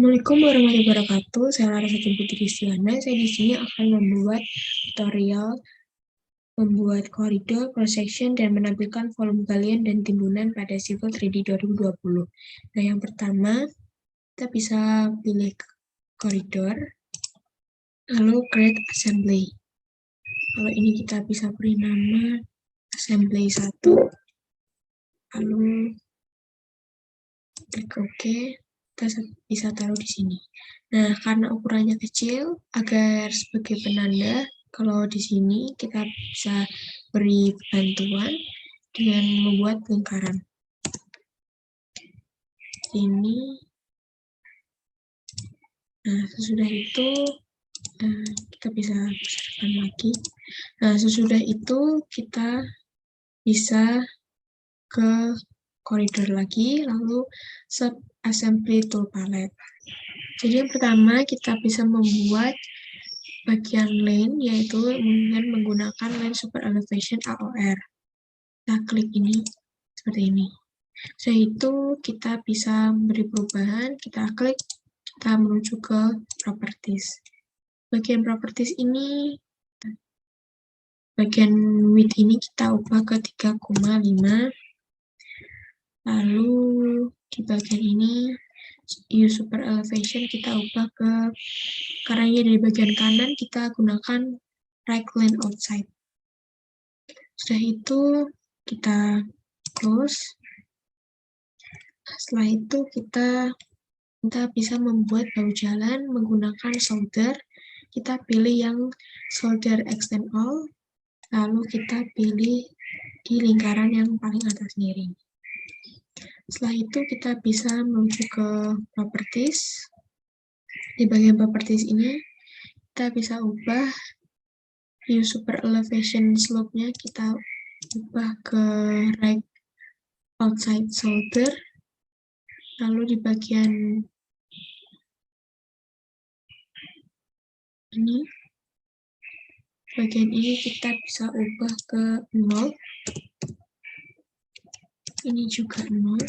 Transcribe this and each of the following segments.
Assalamualaikum warahmatullahi wabarakatuh. Saya Larasati Putri Kristiana. Saya di sini akan membuat tutorial membuat koridor, cross section, dan menampilkan volume galian dan timbunan pada Civil 3D 2020. Nah, yang pertama, kita bisa pilih koridor, lalu create assembly. Kalau ini kita bisa beri nama assembly 1, lalu klik OK. Kita bisa taruh di sini. Nah, karena ukurannya kecil, agar sebagai penanda, kalau di sini kita bisa beri bantuan dengan membuat lingkaran. Ini. Nah, sesudah itu kita bisa besarkan lagi. Nah, sesudah itu kita bisa ke koridor lagi, lalu sub assembly tool palette. Jadi yang pertama kita bisa membuat bagian lane, yaitu dengan menggunakan line super elevation AOR. Kita klik ini seperti ini. Setelah itu kita bisa beri perubahan, kita klik, kita menuju ke properties. Bagian properties ini, bagian width ini kita ubah ke 3,5. Lalu di bagian ini use super elevation kita ubah ke, karena ini dari bagian kanan kita gunakan right line outside. Setelah itu kita close. Setelah itu kita bisa membuat bahu jalan menggunakan solder. Kita pilih yang solder extend all, lalu kita pilih di lingkaran yang paling atas miring. Setelah itu kita bisa menuju ke properties. Di bagian properties ini kita bisa ubah use super elevation slope-nya, kita ubah ke right outside solder. Lalu di bagian ini, kita bisa ubah ke 0. Ini juga 0.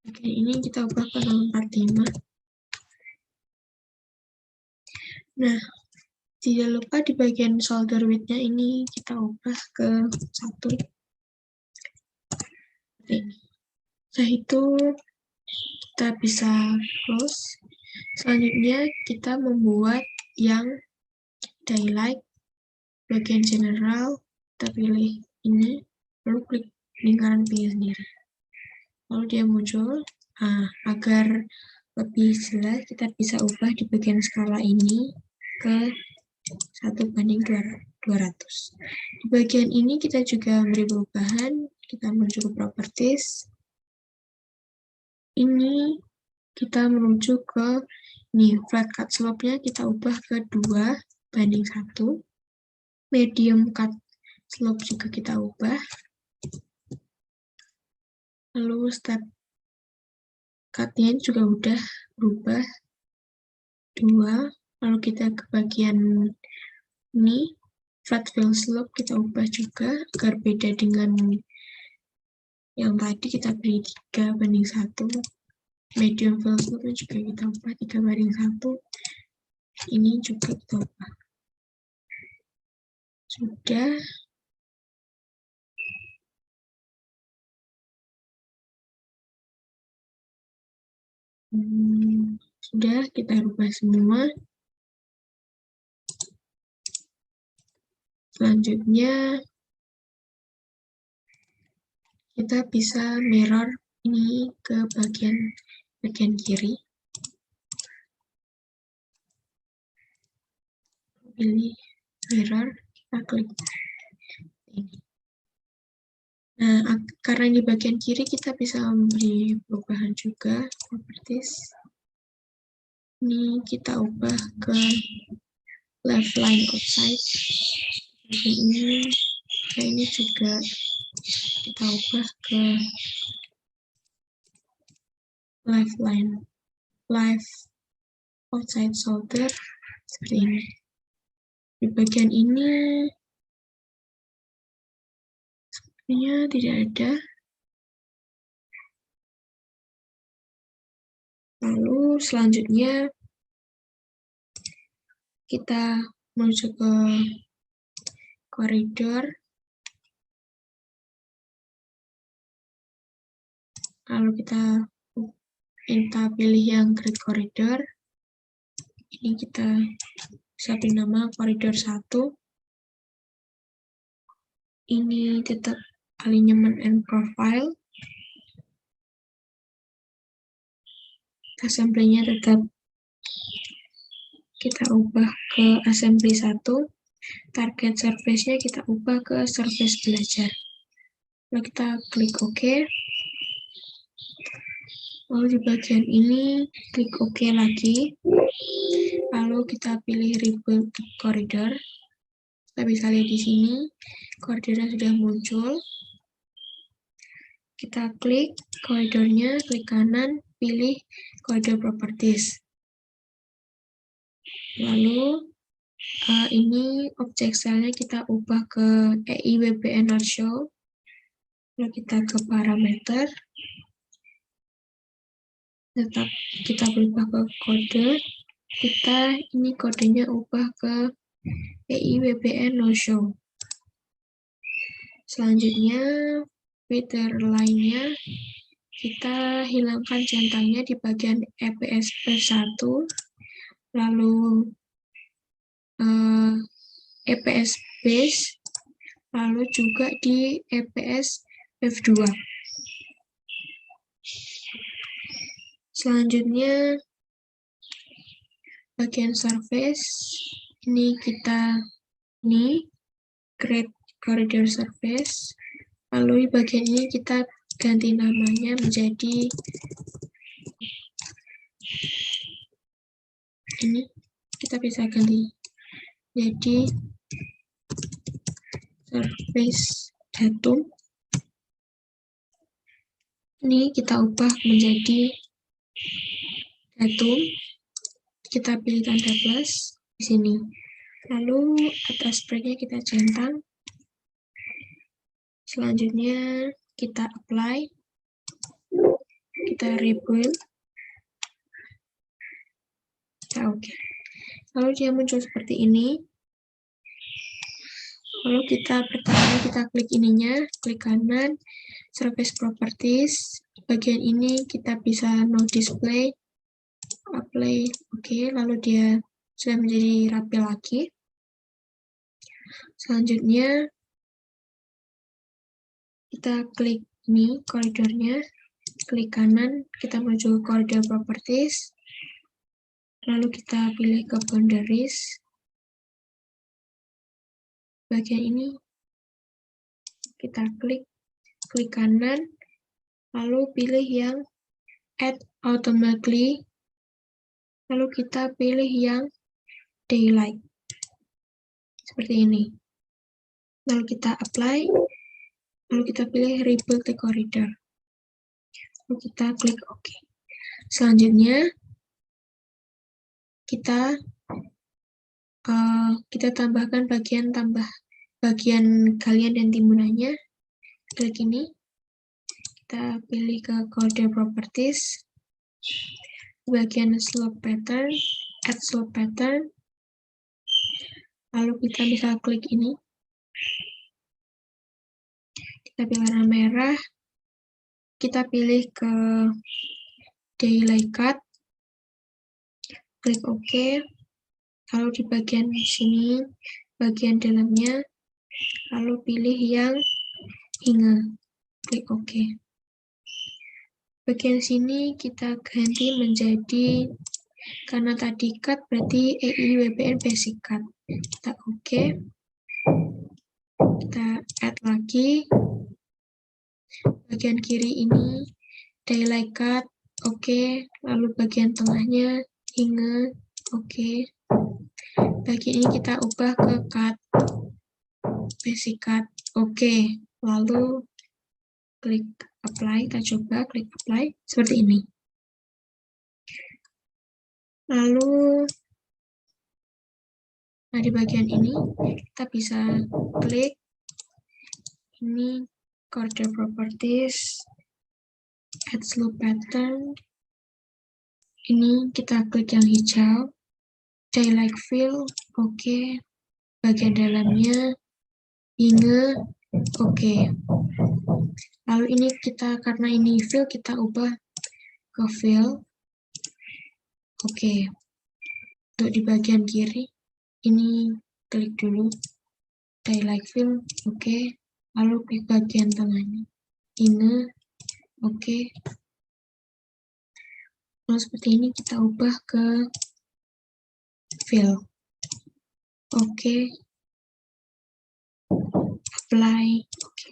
Bagian ini kita ubah ke 0,45. Nah, tidak lupa di bagian solder width-nya ini kita ubah ke 1. Ini. Setelah itu kita bisa close. Selanjutnya kita membuat yang daylight. Bagian general, kita pilih ini, lalu klik lingkaran pilih sendiri. Lalu dia muncul. Nah, agar lebih jelas, kita bisa ubah di bagian skala ini ke 1:200. Di bagian ini kita juga beri perubahan, kita menuju ke properties. Ini kita menuju ke ini, flat cut slope-nya kita ubah ke 2:1. Medium cut slope juga kita ubah. Lalu step cut-nya juga udah berubah 2. Lalu kita ke bagian ini, flat fill slope kita ubah juga agar beda dengan yang tadi, kita beri 3:1. Medium fill slope juga kita ubah 3:1. Ini juga kita ubah. Sudah. Sudah, kita rubah semua. Selanjutnya, kita bisa mirror ini ke bagian kiri. Pilih mirror, kita klik ini. Nah, karena di bagian kiri kita bisa memberi perubahan juga, properties. Ini kita ubah ke left line outside. Ini juga kita ubah ke left outside solder seperti ini. Di bagian ini sepertinya tidak ada. Lalu selanjutnya kita menuju ke koridor. Lalu kita pilih yang grid koridor. Ini kita bisa beri nama koridor 1. Ini tetap alignment and profile. Assembly-nya tetap kita ubah ke assembly 1. Target surface-nya kita ubah ke surface belajar. Lalu kita klik OK. Lalu di bagian ini klik OK lagi. Lalu kita pilih rebuild corridor. Kita bisa lihat di sini koridornya sudah muncul. Kita klik koridornya, klik kanan, pilih koridor properties. Lalu ini objek style-nya kita ubah ke EIWBN not show. Lalu kita ke parameter. Tetap kita berubah ke kode. Ini kodenya ubah ke EIWBN no show. Selanjutnya feeder line-nya kita hilangkan centangnya di bagian EPSP 1, lalu EPS base, lalu juga di EPS F2. Selanjutnya bagian surface ini create corridor surface. Lalu di bagian ini kita ganti namanya menjadi ini, kita bisa ganti jadi surface datum. Ini kita ubah menjadi datum. Kita pilih tanda plus di sini. Lalu atas breaknya kita centang. Selanjutnya kita apply, kita rebuild, kita oke. Lalu dia muncul seperti ini. Lalu pertama kita klik ininya, klik kanan, surface properties. Bagian ini kita bisa no display, apply, oke. Lalu dia sudah menjadi rapi lagi. Selanjutnya kita klik ini koridornya, klik kanan, kita menuju koridor properties, lalu kita pilih ke boundaries. Bagian ini kita klik kanan, lalu pilih yang add automatically, lalu kita pilih yang daylight seperti ini. Lalu kita apply, lalu kita pilih rebuild the corridor. Lalu kita klik OK. Selanjutnya kita tambahkan bagian galian dan timbunannya. Klik ini, kita pilih ke corridor properties, bagian slope pattern, add slope pattern, lalu kita bisa klik ini. Kita pilih warna merah, kita pilih ke daylight cut, klik OK, lalu di bagian sini, bagian dalamnya, lalu pilih yang hinga, klik OK. Bagian sini kita ganti menjadi, karena tadi cut berarti EIWBN basic cut. Kita OK, kita add lagi. Bagian kiri ini daylight cut, oke. Lalu bagian tengahnya hinga, oke. Bagian ini kita ubah ke cut, basic cut, oke. Lalu klik apply, kita coba klik apply seperti ini. Lalu di bagian ini kita bisa klik ini corridor properties, add slope pattern, Ini kita klik yang hijau, daylight fill, oke. Bagian dalamnya, inge, oke. Lalu ini kita, karena ini fill, kita ubah ke fill, oke. Untuk di bagian kiri, ini klik dulu, daylight fill, oke. Lalu klik bagian tengahnya, inge, oke. Lalu seperti ini kita ubah ke fill, oke. Apply, oke.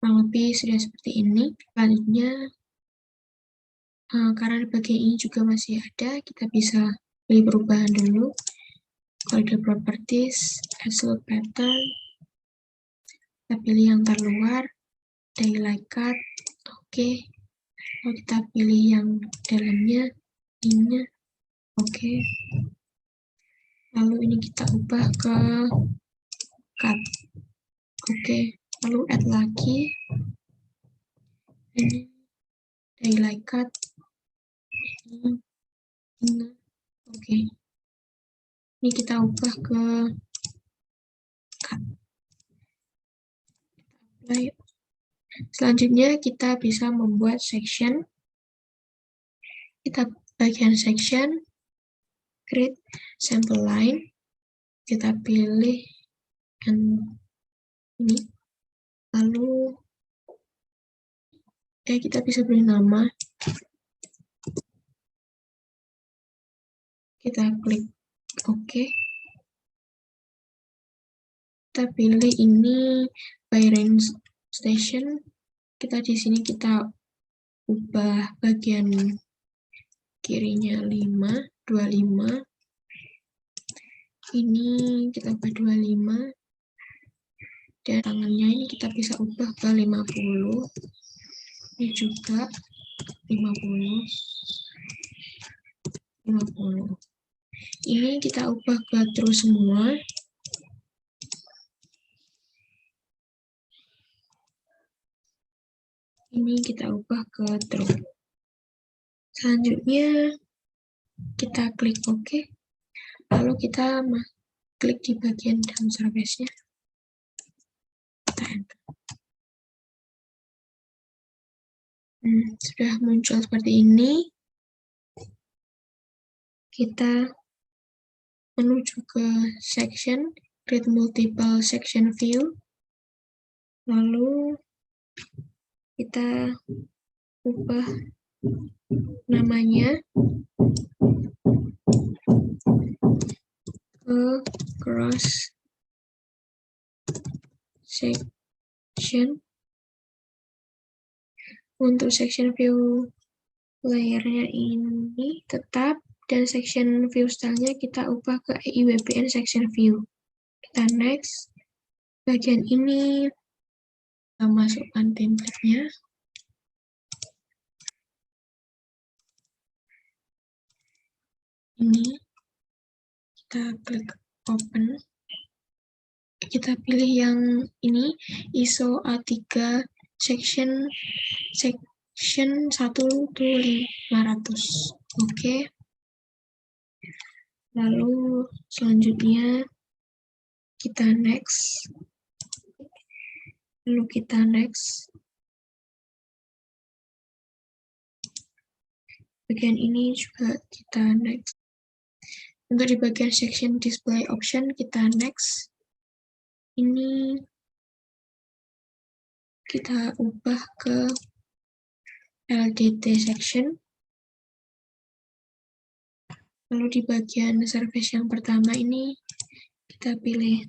Kurang lebih sudah seperti ini. Selanjutnya, karena di bagian ini juga masih ada, kita bisa pilih perubahan dulu. Kode properties, absolute pattern, kita pilih yang terluar, daylight cut, oke. Lalu kita pilih yang dalamnya, ini, oke. Lalu ini kita ubah ke cut, oke. Lalu add lagi, ini daylight cut, ini, oke. Ini kita ubah ke cut. Apply. Selanjutnya kita bisa membuat section. Kita bagian section, create sample line. Kita pilih yang ini. Lalu kita bisa beri nama. Kita klik OK. Kita pilih ini by range station. Kita di sini kita ubah bagian kirinya 5, 25. Ini kita ubah 25. Dan tangannya ini kita bisa ubah ke 50. Ini juga 50. 50. Ini kita ubah ke true semua. Ini kita ubah ke true. Selanjutnya kita klik OK. Lalu kita klik di bagian dalam surface-nya. Kita enter. Sudah muncul seperti ini. Kita menuju ke section, create multiple section view. Lalu kita ubah namanya ke cross section. Untuk section view layernya ini tetap, dan section view stylenya kita ubah ke EIWPN section view. Kita next. Bagian ini kita masukkan template-nya. Ini kita klik open. Kita pilih yang ini, ISO A3 section 12500. Oke. Lalu selanjutnya kita next. Lalu kita next. Bagian ini juga kita next. Untuk di bagian section display option kita next. Ini kita ubah ke LDT section. Lalu di bagian surface yang pertama ini kita pilih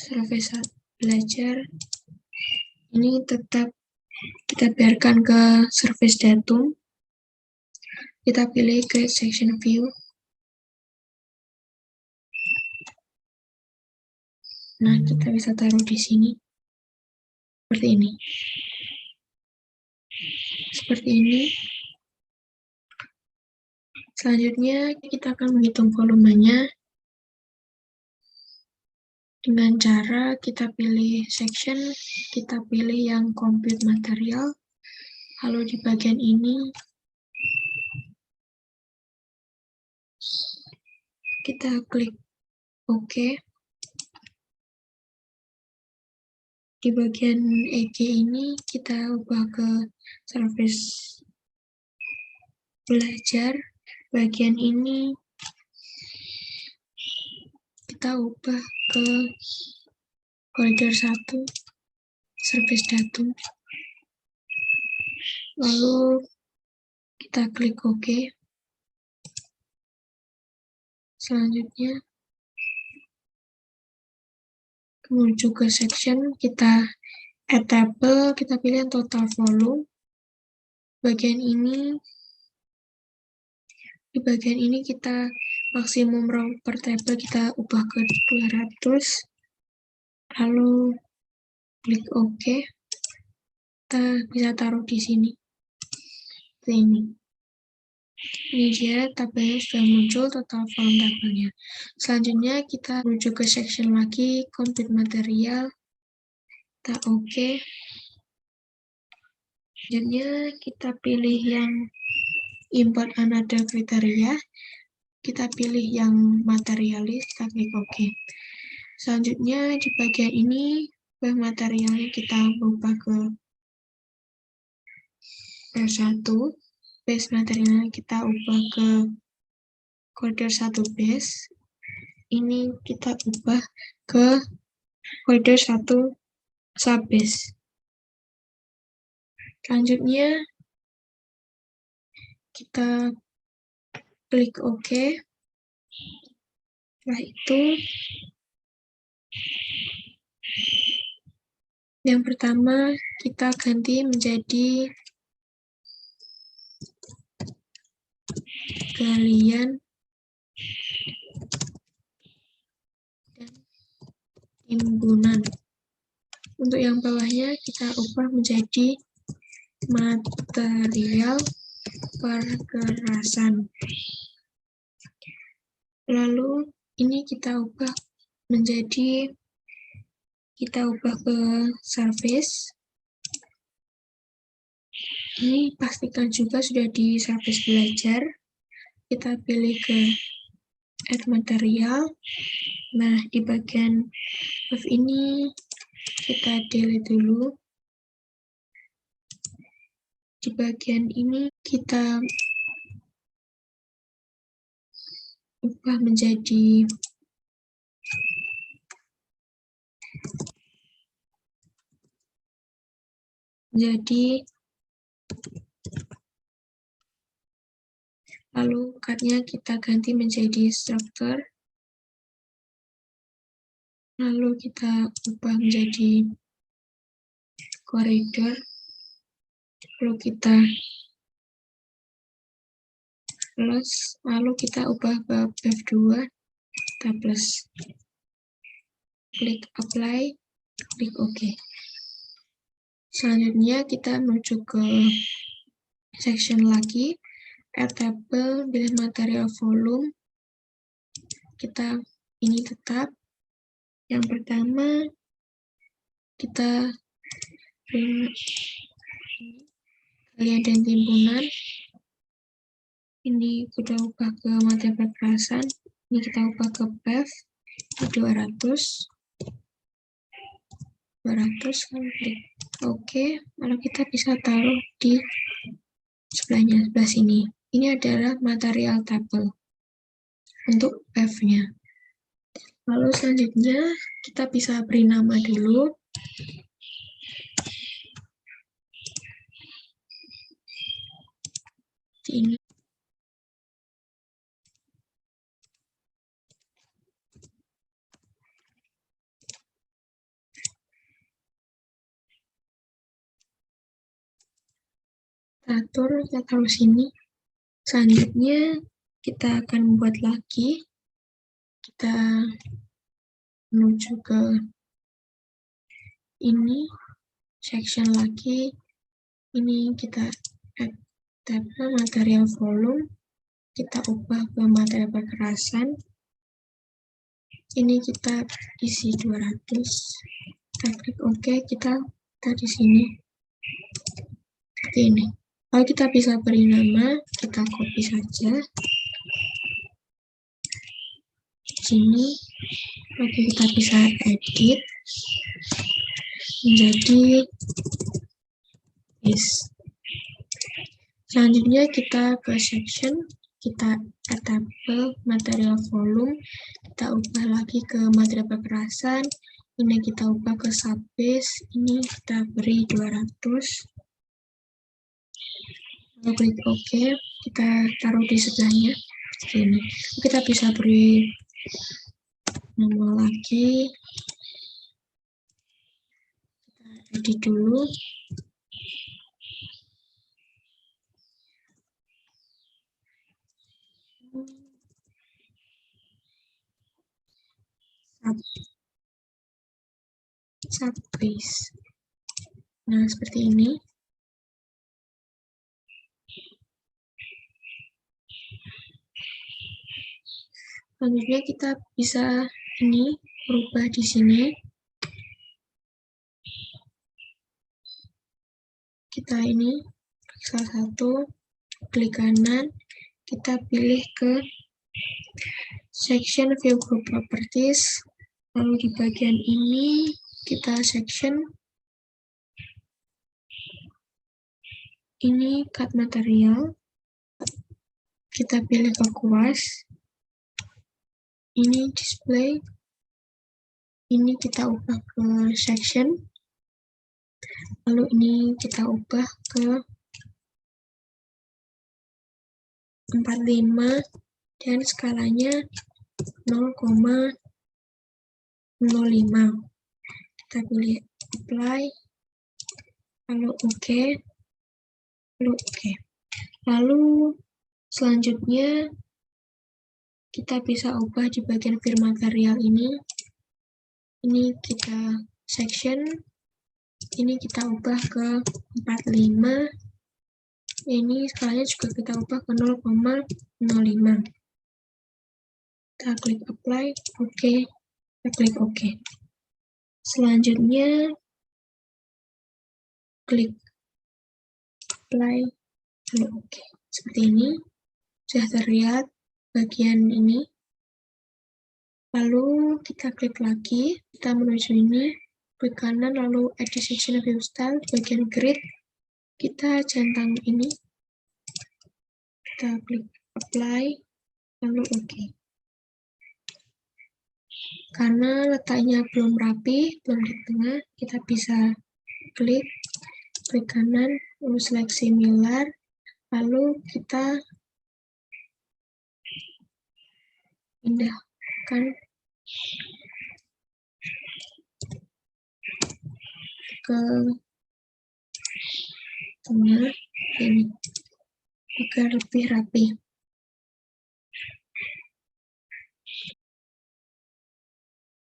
surface belajar. Ini tetap kita biarkan ke surface datum. Kita pilih create section view. Nah, kita bisa taruh di sini. Seperti ini. Seperti ini. Selanjutnya, kita akan menghitung volumenya dengan cara kita pilih section, kita pilih yang compute material, lalu di bagian ini Kita klik OK. Di bagian EG ini kita ubah ke service belajar. Bagian ini kita ubah ke koridor 1, service datum. Lalu kita klik OK. Selanjutnya menuju ke section, kita add table, kita pilih total volume. Di bagian ini kita maksimum row per table kita ubah ke 200. Lalu klik OK. Kita bisa taruh di sini. Ini dia tabelnya sudah muncul, total volume tabelnya. Selanjutnya kita menuju ke section lagi, complete material. Kita OK. Selanjutnya kita pilih yang import another kriteria. Kita pilih yang materialis, kita klik OK. Selanjutnya di bagian ini, materialnya kita ubah ke R1. Base materialnya kita ubah ke koridor 1 base. Ini kita ubah ke koridor 1 subbase. Selanjutnya kita klik OK. Setelah itu yang pertama kita ganti menjadi galian dan timbunan. Untuk yang bawahnya kita ubah menjadi material perkerasan. Lalu ini kita ubah ke service. Ini pastikan juga sudah di service belajar. Kita pilih ke add material. Nah, di bagian of ini kita delete dulu. Di bagian ini kita ubah menjadi lalu card-nya kita ganti menjadi struktur. Lalu kita ubah menjadi koridor. Lalu kita plus, lalu kita ubah ke F2, kita plus. Klik apply, klik OK. Selanjutnya kita menuju ke section lagi, add table, pilih material volume. Kita ini tetap. Yang pertama kita galian dan timbunan. Ini kita ubah ke material perkerasan. Ini kita ubah ke PEV 200. 200, klik OK. Lalu kita bisa taruh di sebelah sini. Ini adalah material table untuk PEV-nya. Lalu selanjutnya kita bisa beri nama dulu. Ini kita taruh sini. Selanjutnya kita akan membuat lagi. Kita menuju ke ini, section lagi. Ini kita add table material volume. Kita ubah ke material perkerasan. Ini kita isi 200. Kita klik OK, kita di sini. Seperti ini. Kalau kita bisa beri nama, kita copy saja. sini. Oke, kita bisa edit menjadi this. Selanjutnya kita ke section, kita add table, material volume, kita ubah lagi ke material kekerasan, ini kita ubah ke subbase, ini kita beri 200. Lalu klik OK, kita taruh di sebelahnya, sini. Kita bisa beri nama lagi, kita edit dulu. Subbase. Nah, seperti ini. Selanjutnya kita bisa ini berubah di sini. Kita ini salah satu, klik kanan, kita pilih ke section view group properties, lalu di bagian ini kita section, ini cut material, kita pilih ke kuas, ini display, ini kita ubah ke section, lalu ini kita ubah ke 45 dan skalanya 0,05. Kita pilih apply, lalu OK, lalu OK. Lalu selanjutnya kita bisa ubah di bagian fill material ini. Ini kita section, ini kita ubah ke 45. Ini skalanya juga kita ubah ke 0,05. Kita klik apply, OK, kita klik OK. Selanjutnya klik apply, lalu OK. Seperti ini, sudah terlihat bagian ini. Lalu kita klik lagi, kita menuju ini, klik kanan, lalu edit section view style, bagian grid, kita centang ini, kita klik apply, lalu OK. Karena letaknya belum rapi, belum di tengah, kita bisa klik kanan, lalu seleksi similar, lalu kita pindahkan ke tengah ini agar lebih rapi.